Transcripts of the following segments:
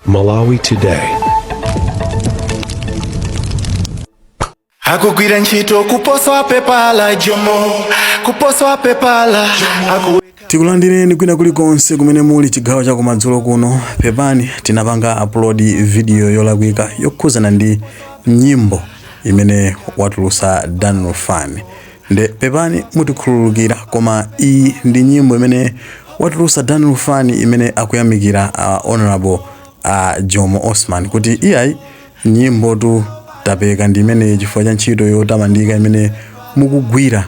Malawi Today. Akugwira ntchito kuposa pepala jomo kuposa pepala Tikulandireni kwina kulikonse kumene muli chigawo cha kumadzulo kuno. Pepani tinapanga upload video yolakwika yokhuzana ndi nyimbo imene watulusa Daniel Fan. Nde pepani mutikhululukira, koma iyi ndi nyimbo imene watulusa Daniel Fan imene akuyamikira honorable Jomo Osman kuti iyayi nyimbo tu tapeka ndi imene chifukwa cha ntchito yotamandika imene mukugwira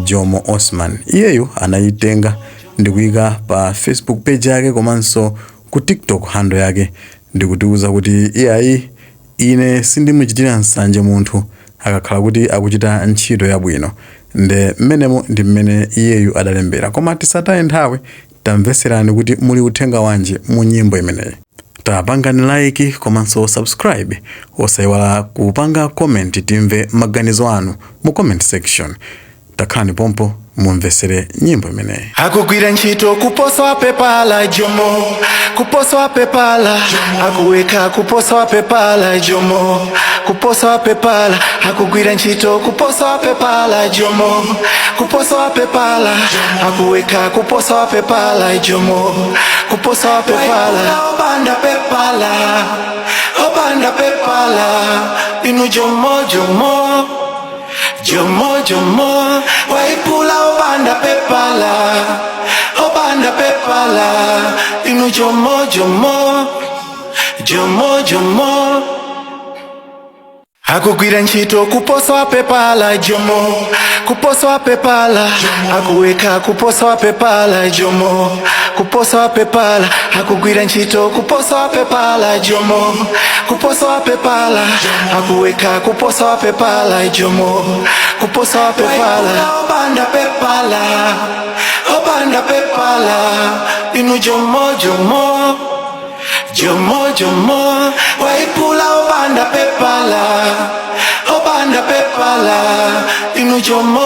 Jomo Osman. Iyeyo anayitenga ndikuyika pa Facebook page yake komanso ku TikTok handle yake ndikutiuza kuti iyayi ine sindimuchitira nsanje munthu akakhala kuti akuchita ntchito yabwino. Nde mmenemo ndi mmene iyeyu adalembera, koma tisataye nthawi tamveserani kuti muli uthenga wanje mu nyimbo imeneyi. Tapangani like komanso subscribe, osayiwala kupanga comment timve maganizo anu mu comment section. Takhani pompo mumvesere nyimbo imeneyi. Akugwira ntchito kuposa pepala jomo kuposa pepala akuweka kuposa pepala jomo kuposa pepala akugwira ntchito kuposa pepala jomo kuposa pepala akuweka kuposa pepala jomo kuposa pepala obanda pepala inu jomo jomo waipula obanda pepala inu jomo akugwira ntchito kuposa pepala jomo kuposa pepala akuweka kuposa pepala jomo kuposa pepala akugwira ntchito kuposa pepala jomo kuposa pepala akuweka kuposa pepala jomo kuposa pepala obanda pepala inu jomo waipula obanda pepala inu jomo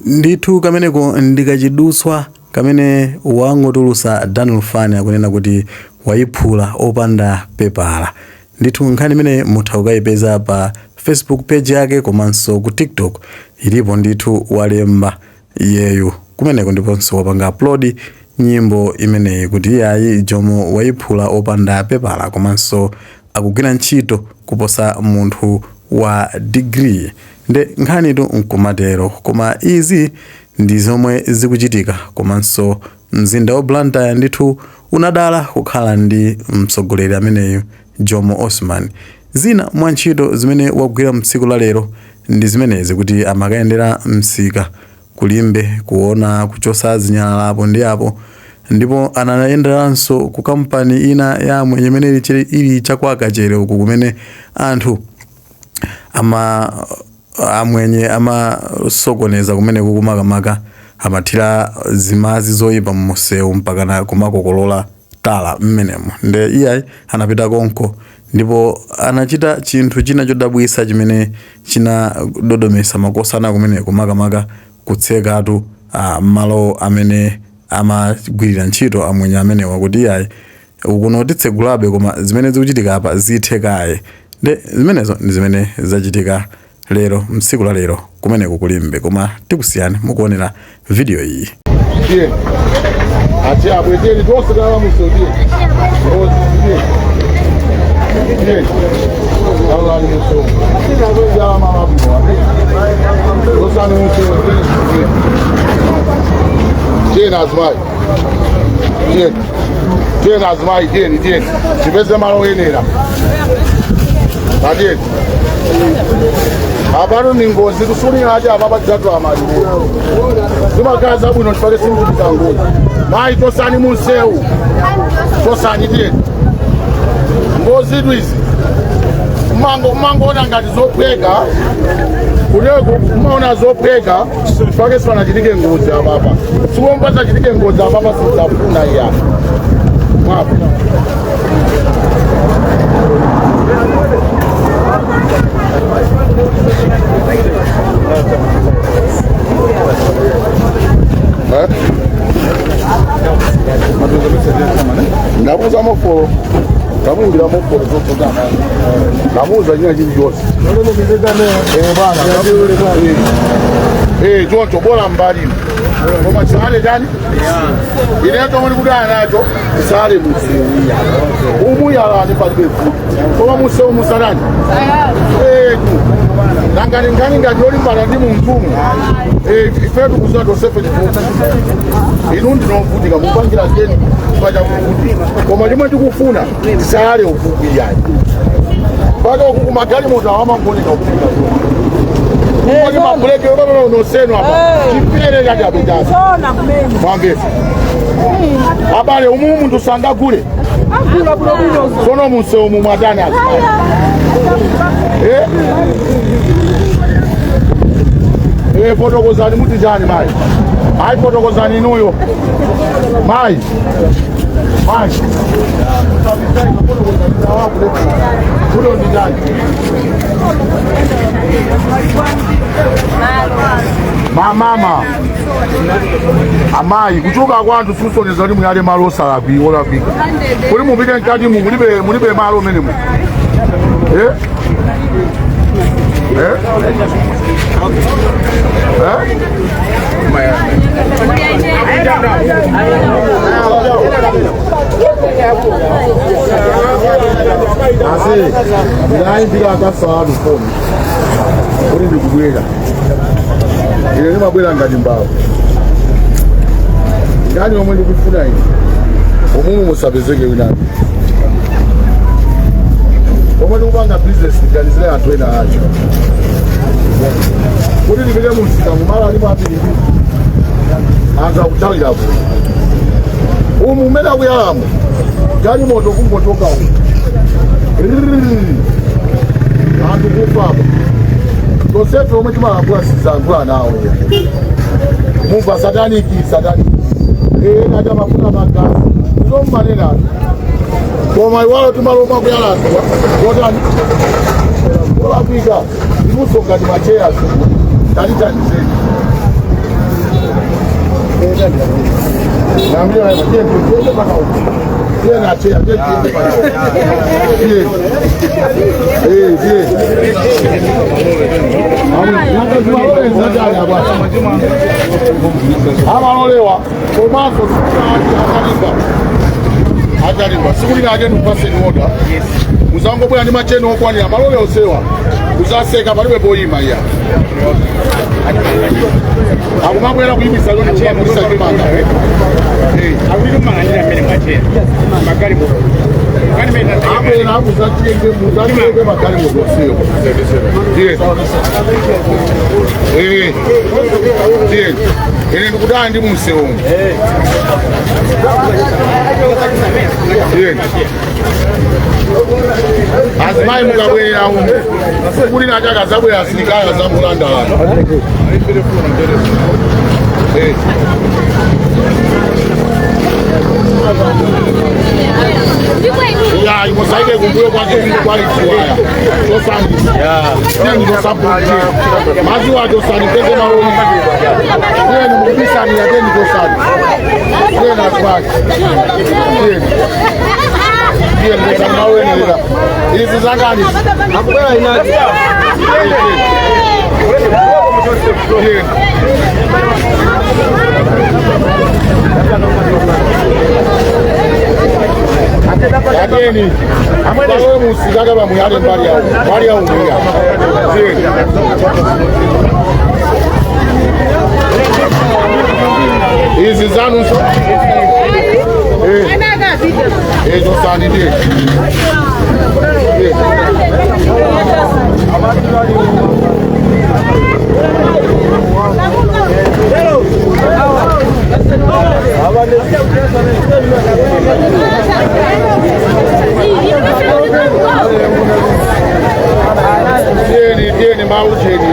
Ndithu kameneko ndikachiduswa kamene wangotulusa Daniel Fan akunena kuti waiphula opanda pepala. Ndithu nkhani imene mutha kukayipeza pa Facebook page yake komanso ku TikTok ilipo ndithu walemba iyeyu kumeneko, ndiponso wapanga upload nyimbo imeneyi kuti iyayi Jomo waiphula opanda pepala komanso akugwira ntchito kuposa munthu wa degree. Nde nkhani tu nkumatero, koma izi ndi zomwe zikuchitika komanso mzinda wa Blantyre ndithu unadala kukhala ndi mtsogoleri ameneyu Jomo Osman. Zina mwa ntchito zimene wagwira mtsiku la lero ndi zimenezi kuti amakayendera msika kulimbe kuona kuchosa zinyalala apo ndi apo, ndipo anayenderanso ku kampani ina yamwe imene ili chakwaka chere uku kumene anthu amwenye amasokoneza kumene kumakamaka amathira zimazi zoyipa mmuseu mpaka kumakokolola tala mmenemo. Nde iyayi anapita konko ndipo anachita chinthu china chodabwisa chimene chinadodomesa makosana kumene kumakamaka kutsekatu malo amene amagwirira ntchito amwenye amene wakuti iyayi ukuno titsegulabe koma zimene zikuchitika apa zithekaye. Nde zimenezo ndi zimene zachitika lero mtsiku la lero kumene kukulimbe, koma tikusiyani mukuonera video iyi. Aparo ningozi kusulira aje ababa dzatu amali. Zimakaza bwino chifake simkutika ngozi. Mai tosani museu. Tosani tiye. Ngozi twizi. Mango ona ngati zophweka. Kuleko umaona zophweka chifake swana chitike ngozi ababa. Sikomba za chitike ngozi ababa sizafuna iya. Mwapo. mofolo. Kamuingira mofolo zotoka. Kamuza nyinyi hivi yote. Bwana, chocho bora mbali. Koma sale gani? Inato muri kudana nacho sale musiya. Umuyala ni palibefu. Koma museo musalani. Ngani ngajoli mbala ndi muntumu. Ifetu kuzato sefe chifuta. Inundi novutika mupangira geni kwaja kuvuti. Koma limwe tikufuna sale ufupi yayi. Bado kukumagali mutawama mbonika ufupi. Mwani mabuleke no seno hapa. Kipere ya jabejaza. Sona kumeni. Mwambie. Habari umumu ndusanga kule. Akula bulo. Sono muse umumadani hapa. Fotokozani muti jani mai. Hai fotokozani nuyo. Mai. Mai. Kulo ndijani. Mama amai kuchoka kwantu susoneza limu yale malo salabi ola bika kuli mubike nkadi mu mulibe malo menemu Nai bila akasawadu phone kuli ndikubwera ile ni mabwera ngadi mbao ngani omwe ndikufuna ine omumu musabezeke winani omwe ndikupanga business ngalizile anthu ena acho kuti ndipite musika mumala ali mapiri anthu akutawirapo umu umene akuyalamo gali moto kungotoka umu anthu kufapo Josefe omwe timalangula sizangula nawo mumva sataniki kati amafuna magazi zommanena koma iwalo timaloma kuyalanzwa kotani olapika imuso ngati macheya talitanizeni amalolewa komanso akalimba sikulina agenda kupaseni oda muzangobwera ndi macheno okwanira malole osewa kuzaseka palibe poyima iya akumabwera kuyimisa loni kukamulisa kimanga abwera akuzatiyenge muzatiyenge magali modosewa ine ndikudaya ndi munsewomu azimai mukabwerera umu kuli nachaka zabwera asilikali azamulandalana ya imosaike kumbuyo kwake kungu kwali chiwaya tosandisa tingi tosapoti mazi wa tosani peze maroni kwenye mbisani ya teni tosani kwenye nasibaki kwenye mbisani maweni lila hizi zangani nakukwela inaji Yageni, ambayo musikaga bamuyale mbali yao ngia. Hizi zanu so. Ejo sani die. Tieni maujeni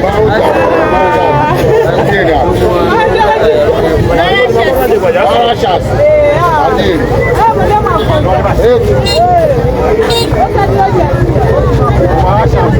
Arashas Adini Arashas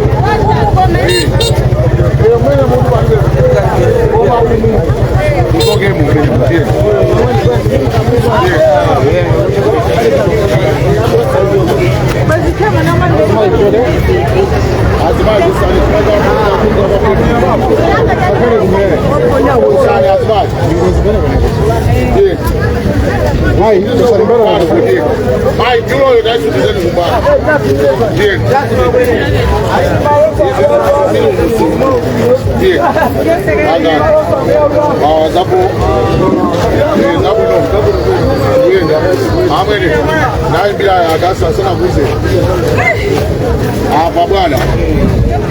Hapa bwana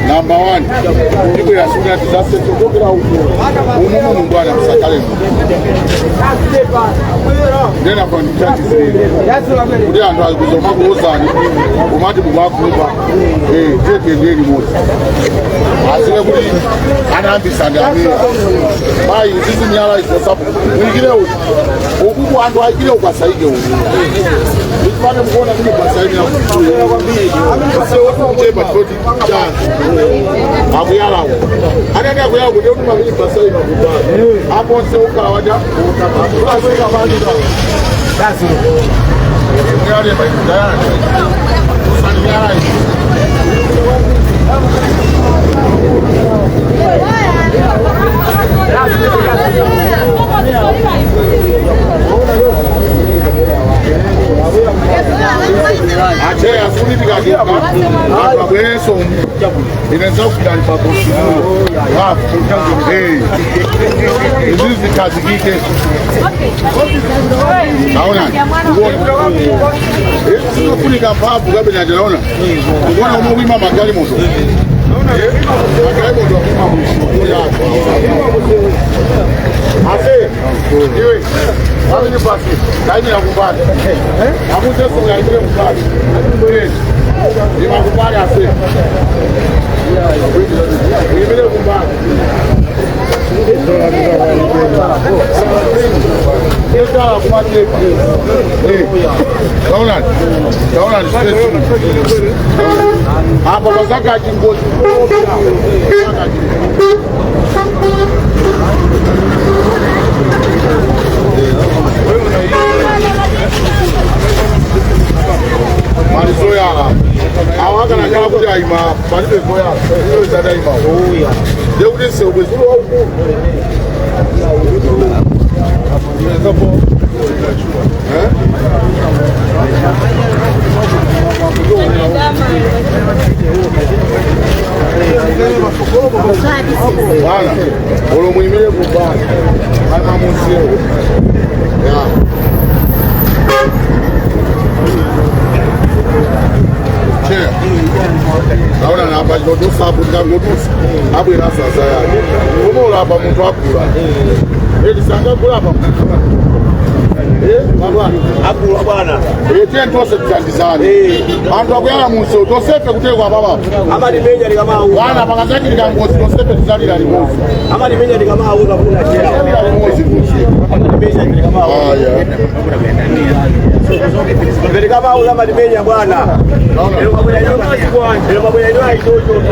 number 1 ndipo ya shule tuzase tukokera huko umumu bwana msakale ndena kwa nitati zile ndio ando akuzoma kuozani umati bwakuba tete ndeli moto asile kuli anambisa ngamira bai zizi nyala izo sapo mwingine ukubwa ando akile ukasaige huko ifane mkuona kile kwasaige na sio watu kuteba toti akuyala huko anaenda kuyala huko ndio tumabili kwasaige hapo sio ukawaja utakasika bali basi ndio bai ndaya sanyara Ache asuni tikageuka hapa kweso inaweza kudani pa bosi hapo hizi kazi kike naona sio kunika papo kabla hajaona unaona umwima magari moto magari moto ase iwe hapo ni basi kaini ya kumbani hapo sasa unaingia mbali ni makubali ase ni vile kumbani hapa bazaka jingozi malizoya awaka na kala kuja ima palipe boya hiyo zada ima oya leo kese ubezuru huko bana olo mwimile kubana kama museo ya naona na hapa ndio sababu ngagodusa hapo ina sasa yake umo hapa mtu akula sanga kula hapa bwana akula bwana tento setandizana bantu akuyala munso tosefe kutekwa baba ama limeja likama au bwana pakazaki likangozi tosefe tizali la limozi ama limeja likama au za kuna chea la limozi ama limeja likama au ndio kama au la limeja bwana ndio mambo ya nyumba kwa ndio mambo ya nyumba itoto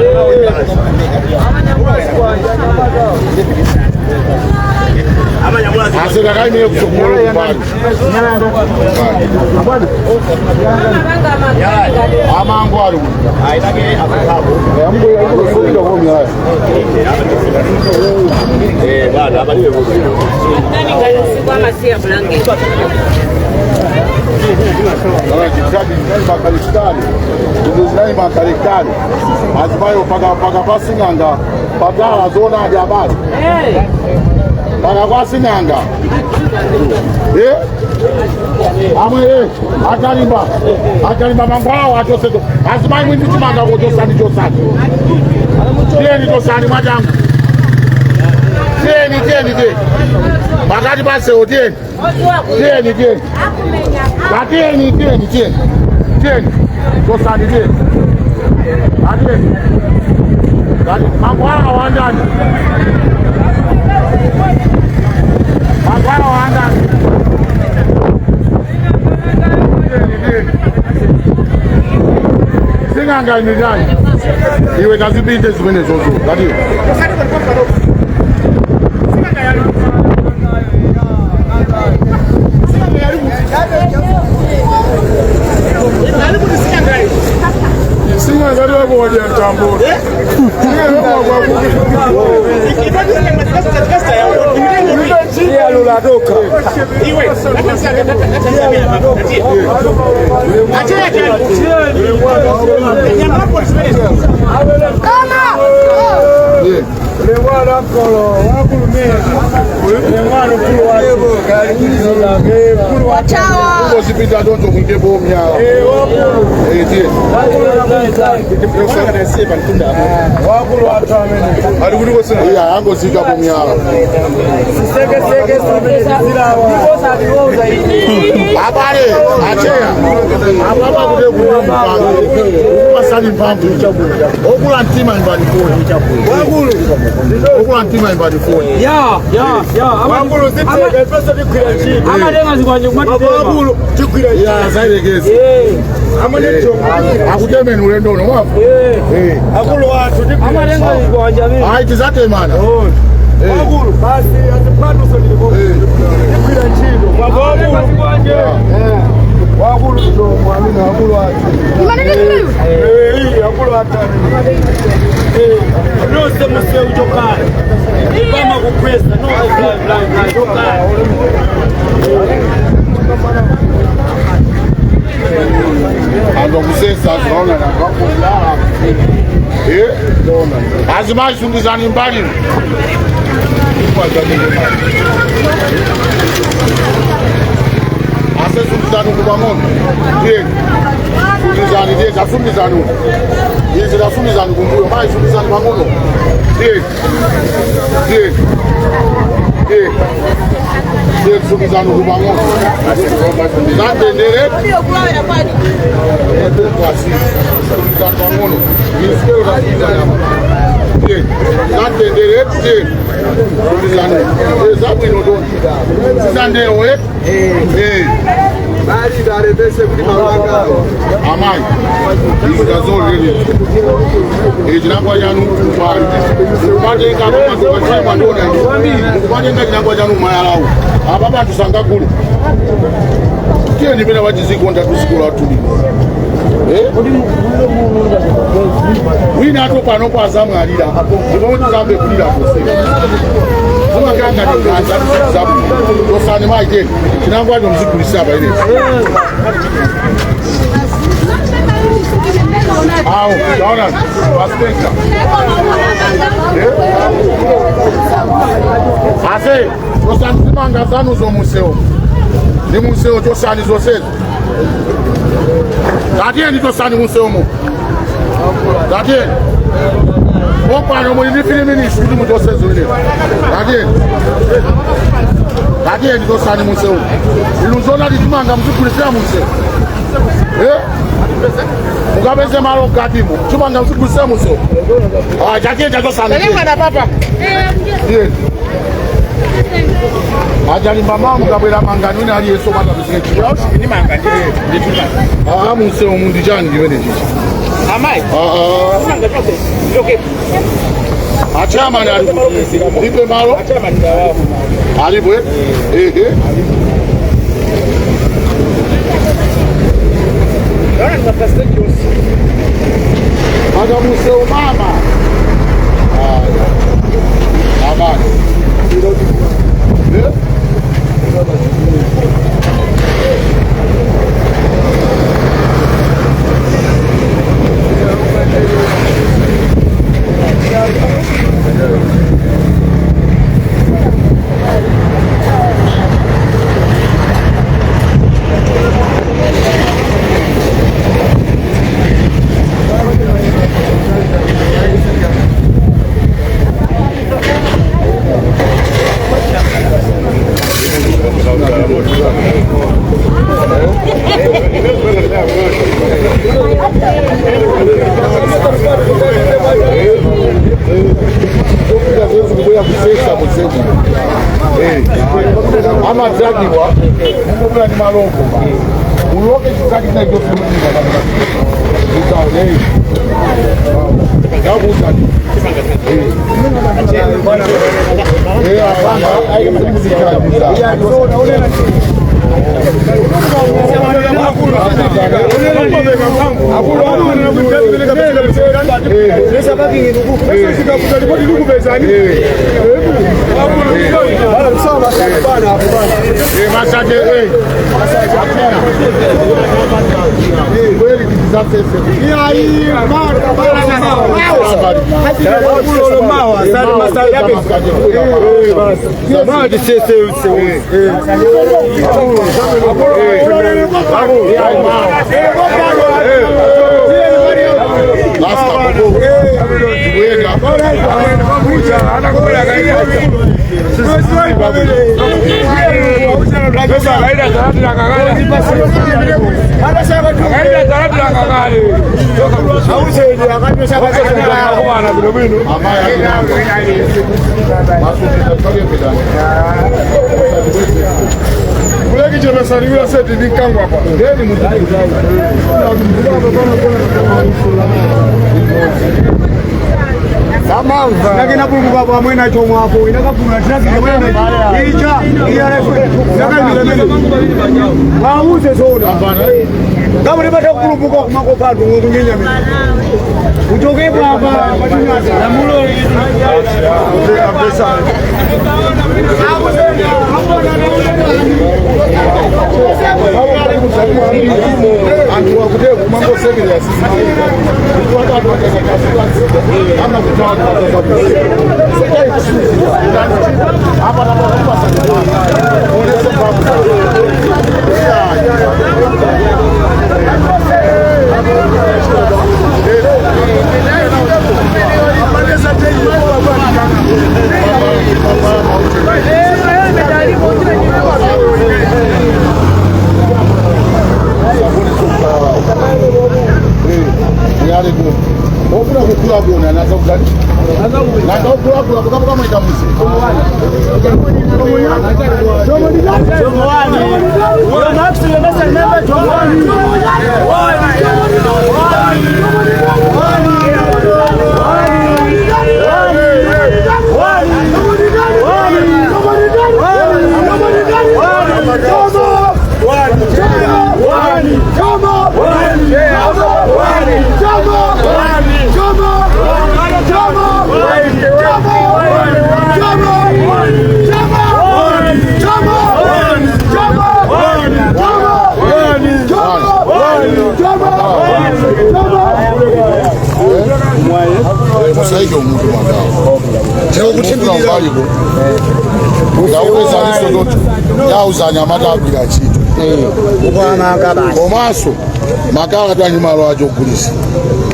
ama nyamwazi asira kai mimi kusukuru kubali bwana ama ngwaru aitake akabo yambo yambo kwa mimi bwana hapa niwe kwa nani kazi kwa masia blanke Nora kitadi makalistani ndio makalistani azibayo paga pasinganga padala zona ya habari paga pasinganga amwe akalimba mangwao atoseto azibayo mwindi chimanga kutosani tieni tosani majangu tieni bakati base tieni tosani tieni mangwao wandani singanga ni nani iwe kazibinde zimene zozo ndio atoka. Lemwana mkolo wakulumia lemwana mkulu wachawa Usipita ndoto kungebo mnyao wakulu watamene alikuliko sina iya ango zika bomyao seke abale achea ababa kude kumpanga ukubasali mpamvu okula ntima imbali phone wakulu okula ntima imbali phone ya wakulu ziteke pesa dikwira chini amalenga zikwanje kumati wakulu dikwira ya zaidegezi amalenga akutemeni ulendo no wapo akulu watu dikwira amalenga zikwanje mimi haiti zate mana wakulu basi atipatu so dikwira chini wakulu zikwanje wakulu ndo mwamini wakulu watu wakulu watu no se museu jokana kama kukwesa no blind jokana ando kusesa zona na hapo azimai sungizani mbali ase sungizani kubangono sungizani sungizani Yezi la sungizani kumbuyo mai sungizani bangono sungizani kubangono zante ndere kwasi sungizani bangono yiskero la sungizani zante ndere sungizani zabu inodoni zande oe bali dare bese kuti mawanga amai izazolele ejinangwa yanu kwali kubatenga kwa ndona kubatenga jinangwa yanu mayalawo ababa tusanga kule kiyo nimena wachizikonda tusikula tuli wina ato pano kwa zamu alila ndibona zambe kulila kose Kuma ganga ni kanza sabu osani maije kinangwa ndo mzikulisa ba ile Au naona wastenga Ase osani manga zanu zo museo ni museo to sani zo sezo Dadie ni to sani museo mo Dadie Opa no moni filimi ni studio mo dose zole. Dadie ni dosani museo. Iluzona di tumanga mzukulisa museo. Mugabeze malo kadimo. Tumanga mzukulisa museo. Dadie dosani. Nani na papa? Ajali mama mugabela mangani na ali yeso bata bisike. Ni mangani. Museo mundi jani ngibene chichi. Amai. Sanga pose. Loke. Achama na nipe malo. Achama ni dawa. Alibwe. Dona ni mapasta kiosi. Aga museo mama. Amai. Ama dragiwa, mbona ni maloko. Uloke chitaki na ndio sema ni baba. Ndio Gabu tani. Hapana, ai kama ni sikali. Ya ndio naona Akulu lakini hapo kwa mwana chomo hapo inakapuna traffic mwana icha wauze zona kama ni bado kurupuka kumako patu ngonyenya mimi utoke hapa na mulo pesa antu wakude kumango serious Nyamata abira chito komaso makala twanyimalo acho kulisi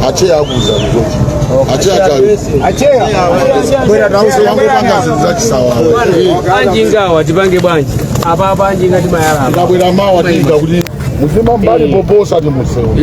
ache yakuza ache bwera tauso yangu panga zachisawa anjingawa tipange bwanji apa anjinga timayala ndabwera mawa tinga kuti muzima mbali poposa ti museo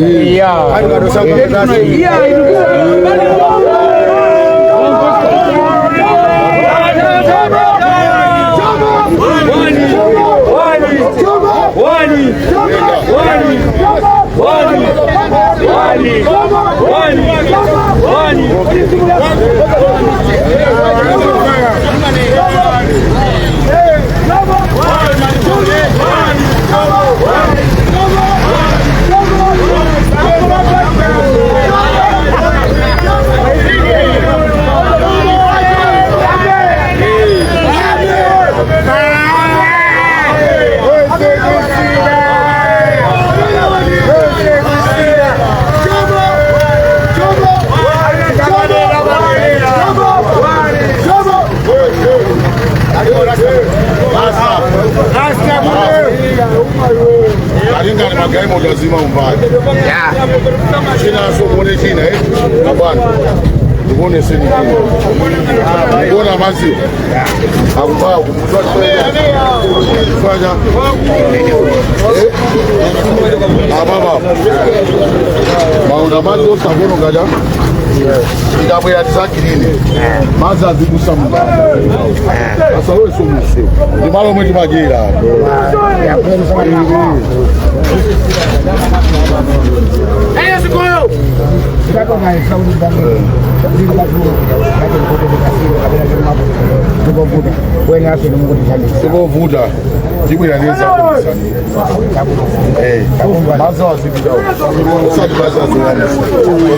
Alinga ni magari moja lazima umbali. China so mwone China na bwana. Tuone sini. Kuona mazi. Akubaya kumtoa fanya. Baba. Mauna mazi utakono gaja. Ndabo ya tsaki nini? Mazi azigusa mbaya. Sasa wewe sio msio. Ni malo mwe magira. Ya kwenu sana ni. Hey, sikoyo. Siko na saudi bangi. Ndio bado ndio vuda. Wewe ni afi ni Mungu ndiye. Siko vuda. Jibwira neza kumusani. Mazo azibida. Usadi baza zoyana.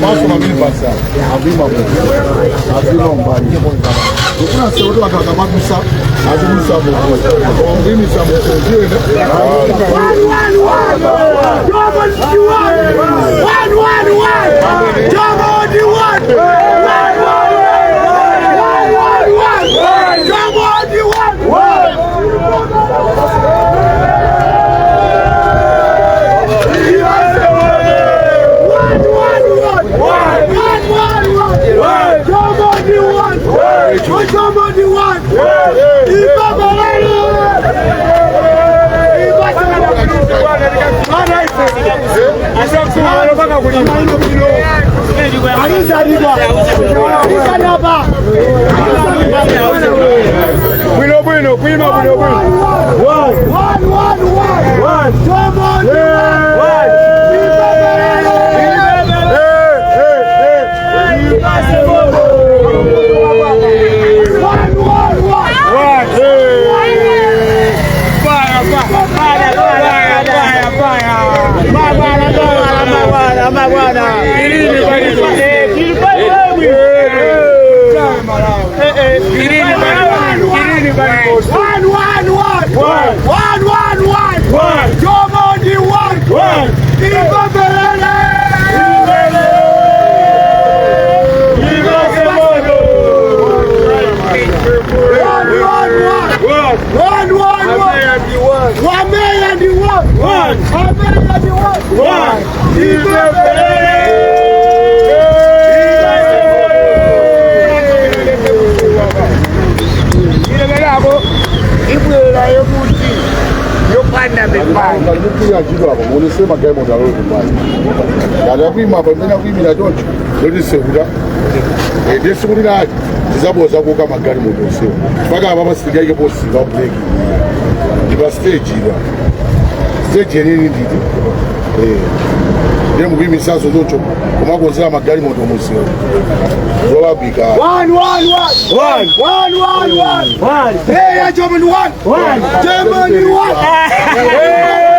Maso mabili basa. Abima mo. Abima mbali. Kuna sewoto atakabakusa. Azimusa mo. Ongini sa mo. Unasema game on the road mbaya. Na kwima pamena kwimira docho. Lodi seura. Desuri na zabo zako kama gari moto sio. Paka baba sigaike bosi ba break. Diba stage ila. Stage nini ndidi. Demu kwimi sasa docho. Kuma kozela magari moto musio. Zola bika. 1 Hey, German 1. German 1.